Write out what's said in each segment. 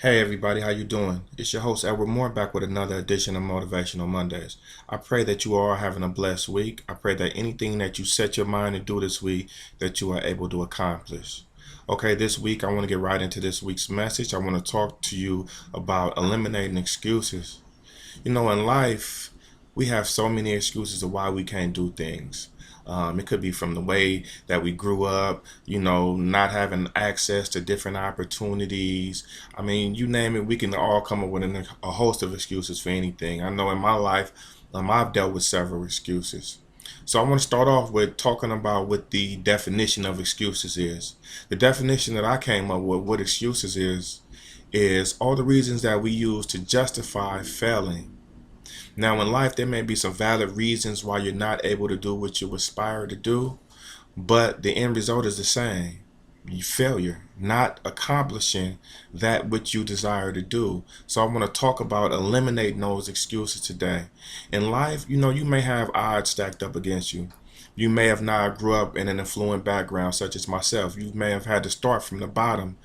Hey everybody, how you doing? It's your host Edward Moore back with another edition of Motivational Mondays. I pray that you all are having a blessed week. I pray that anything that you set your mind to do this week that you are able to accomplish. Okay, this week I want to get right into this week's message. I want to talk to you about eliminating excuses. In life, we have so many excuses of why we can't do things. It could be from the way that we grew up, not having access to different opportunities. I mean, you name it, we can all come up with a host of excuses for anything. I know in my life, I've dealt with several excuses. So I want to start off with talking about what the definition of excuses is. The definition that I came up with, what excuses is all the reasons that we use to justify failing. Now, in life, there may be some valid reasons why you're not able to do what you aspire to do, but the end result is the same. Failure, not accomplishing that which you desire to do. So I want to talk about eliminating those excuses today. In life, you may have odds stacked up against you. You may have not grew up in an affluent background, such as myself. You may have had to start from the bottom,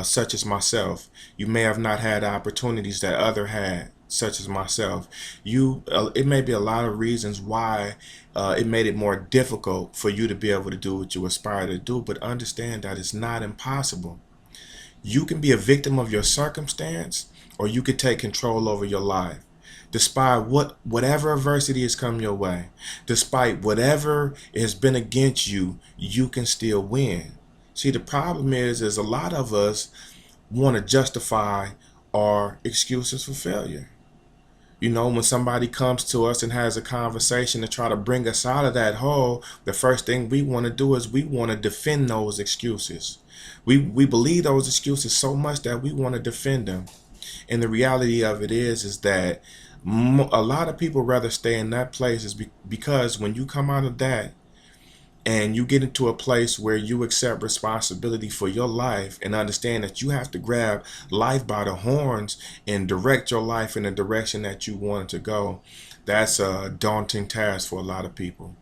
such as myself. You may have not had opportunities that other had, such as myself. It may be a lot of reasons why it made it more difficult for you to be able to do what you aspire to do, but understand that it's not impossible. You can be a victim of your circumstance, or you could take control over your life. Despite whatever adversity has come your way, despite whatever has been against you, you can still win. See, the problem is a lot of us want to justify our excuses for failure. When somebody comes to us and has a conversation to try to bring us out of that hole, the first thing we want to do is we want to defend those excuses. We believe those excuses so much that we want to defend them. And the reality of it is that a lot of people rather stay in that place because when you come out of that and you get into a place where you accept responsibility for your life and understand that you have to grab life by the horns and direct your life in the direction that you want it to go, that's a daunting task for a lot of people.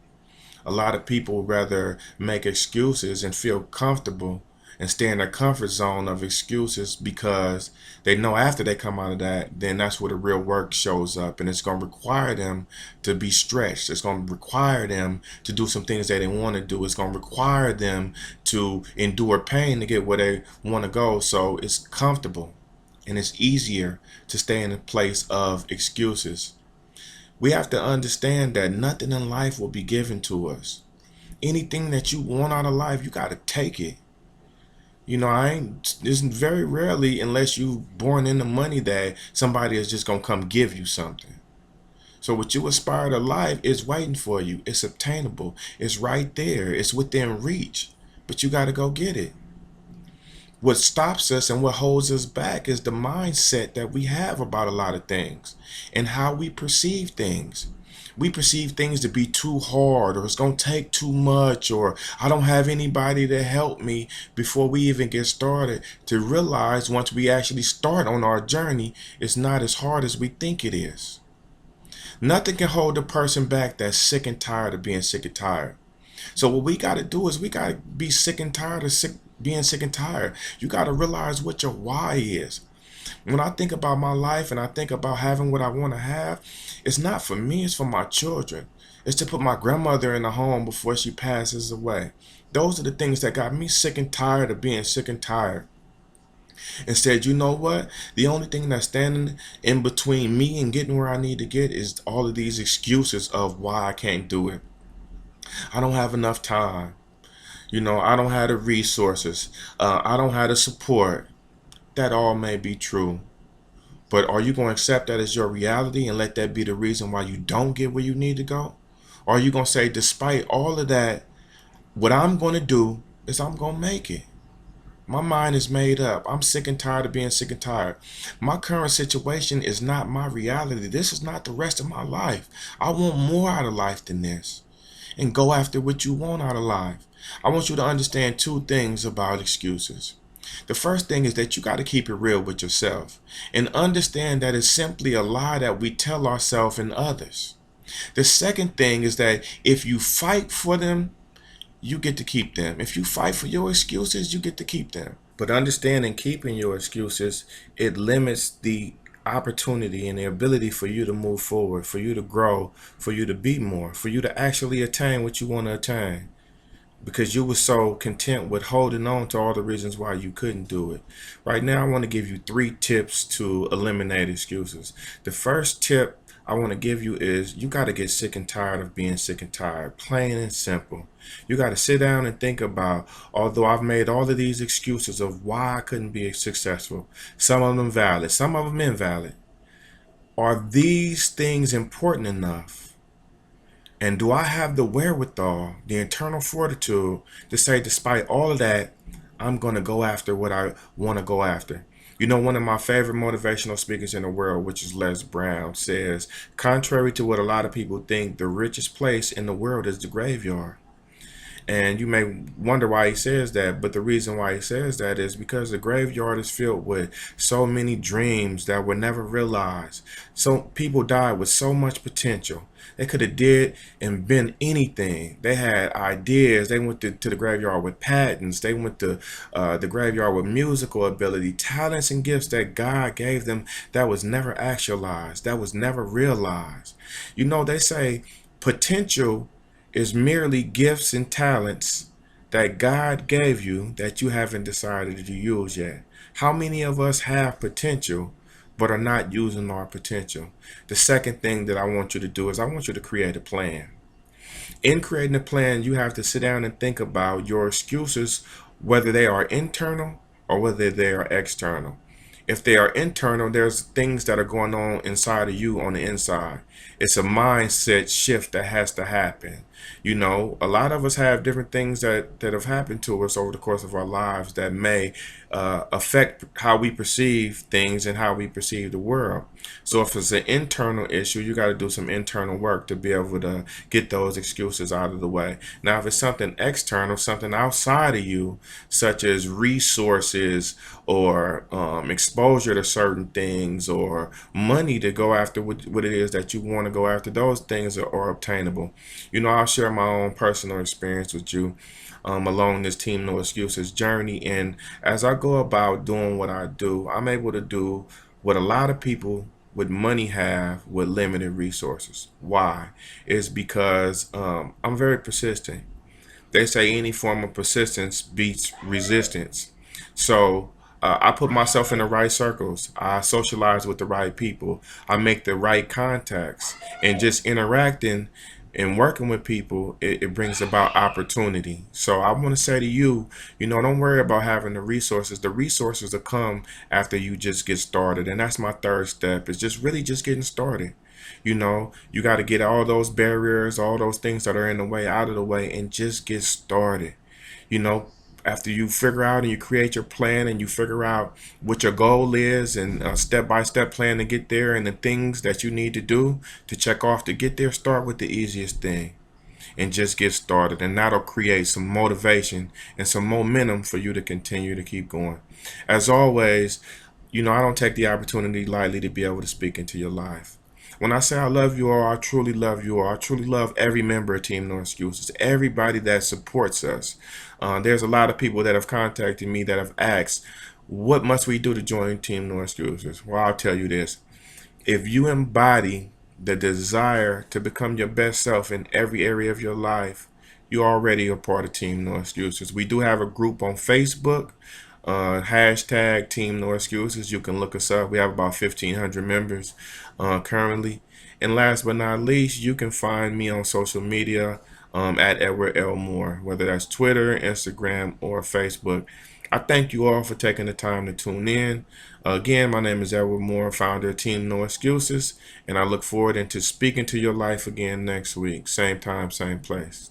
A lot of people rather make excuses and feel comfortable and stay in their comfort zone of excuses because they know after they come out of that, then that's where the real work shows up, and it's going to require them to be stretched. It's going to require them to do some things they didn't want to do. It's going to require them to endure pain to get where they want to go. So it's comfortable and it's easier to stay in a place of excuses. We have to understand that nothing in life will be given to us. Anything that you want out of life, you got to take it. This very rarely, unless you born into money, that somebody is just gonna come give you something. So what you aspire to life is waiting for you. It's obtainable. It's right there. It's within reach. But you got to go get it. What stops us and what holds us back is the mindset that we have about a lot of things and how we perceive things. We perceive things to be too hard, or it's going to take too much, or I don't have anybody to help me before we even get started, to realize once we actually start on our journey, it's not as hard as we think it is. Nothing can hold a person back that's sick and tired of being sick and tired. So what we got to do is we got to be sick and tired of being sick and tired. You got to realize what your why is. When I think about my life and I think about having what I want to have, it's not for me, it's for my children. It's to put my grandmother in a home before she passes away. Those are the things that got me sick and tired of being sick and tired. And said, you know what? The only thing that's standing in between me and getting where I need to get is all of these excuses of why I can't do it. I don't have enough time. I don't have the resources. I don't have the support. That all may be true. But are you going to accept that as your reality and let that be the reason why you don't get where you need to go? Or are you going to say, despite all of that, what I'm going to do is I'm going to make it. My mind is made up. I'm sick and tired of being sick and tired. My current situation is not my reality. This is not the rest of my life. I want more out of life than this. And go after what you want out of life. I want you to understand two things about excuses. The first thing is that you got to keep it real with yourself and understand that it's simply a lie that we tell ourselves and others. The second thing is that if you fight for them, you get to keep them. If you fight for your excuses, you get to keep them. But understanding keeping your excuses, it limits the opportunity and the ability for you to move forward, for you to grow, for you to be more, for you to actually attain what you want to attain. Because you were so content with holding on to all the reasons why you couldn't do it. Right now, I want to give you 3 tips to eliminate excuses. The first tip I want to give you is you got to get sick and tired of being sick and tired, plain and simple. You got to sit down and think about, although I've made all of these excuses of why I couldn't be successful, some of them valid, some of them invalid. Are these things important enough? And do I have the wherewithal, the internal fortitude to say, despite all of that, I'm going to go after what I want to go after? You know, one of my favorite motivational speakers in the world, which is Les Brown, says, contrary to what a lot of people think, the richest place in the world is the graveyard. And you may wonder why he says that, but the reason why he says that is because the graveyard is filled with so many dreams that were never realized. So people died with so much potential. They could have did and been anything. They had ideas. They went to the graveyard with patents. They went to the graveyard with musical ability, talents and gifts that God gave them that was never actualized, that was never realized. You know, they say potential is merely gifts and talents that God gave you that you haven't decided to use yet. How many of us have potential but are not using our potential? The second thing that I want you to do is I want you to create a plan. In creating a plan, you have to sit down and think about your excuses, whether they are internal or whether they are external. If they are internal, there's things that are going on inside of you on the inside. It's a mindset shift that has to happen. You know, a lot of us have different things that have happened to us over the course of our lives that may affect how we perceive things and how we perceive the world. So if it's an internal issue, you got to do some internal work to be able to get those excuses out of the way. Now, if it's something external, something outside of you, such as resources or exposure to certain things or money to go after what it is that you want to go after, those things are obtainable. You know, I'll share my own personal experience with you along this Team No Excuses journey. And as I go about doing what I do, I'm able to do what a lot of people with money have with limited resources. Why? It's because I'm very persistent. They say any form of persistence beats resistance. So I put myself in the right circles. I socialize with the right people. I make the right contacts. And just interacting and working with people, it brings about opportunity. So I want to say to you, you know, don't worry about having the resources. The resources will come after you just get started. And that's my third step, is just really just getting started. You know, you got to get all those barriers, all those things that are in the way out of the way and just get started. You know, after you figure out and you create your plan and you figure out what your goal is and a step-by-step plan to get there and the things that you need to do to check off to get there, start with the easiest thing and just get started. And that'll create some motivation and some momentum for you to continue to keep going. As always, you know, I don't take the opportunity lightly to be able to speak into your life. When I say I love you all, I truly love you all. I truly love every member of Team No Excuses, everybody that supports us. There's a lot of people that have contacted me that have asked, what must we do to join Team No Excuses? Well, I'll tell you this. If you embody the desire to become your best self in every area of your life, you already are part of Team No Excuses. We do have a group on Facebook, hashtag Team No Excuses. You can look us up. We have about 1,500 members currently. And last but not least, you can find me on social media at Edward L. Moore, whether that's Twitter, Instagram, or Facebook. I thank you all for taking the time to tune in. Again, my name is Edward Moore, founder of Team No Excuses, and I look forward into speaking to your life again next week. Same time, same place.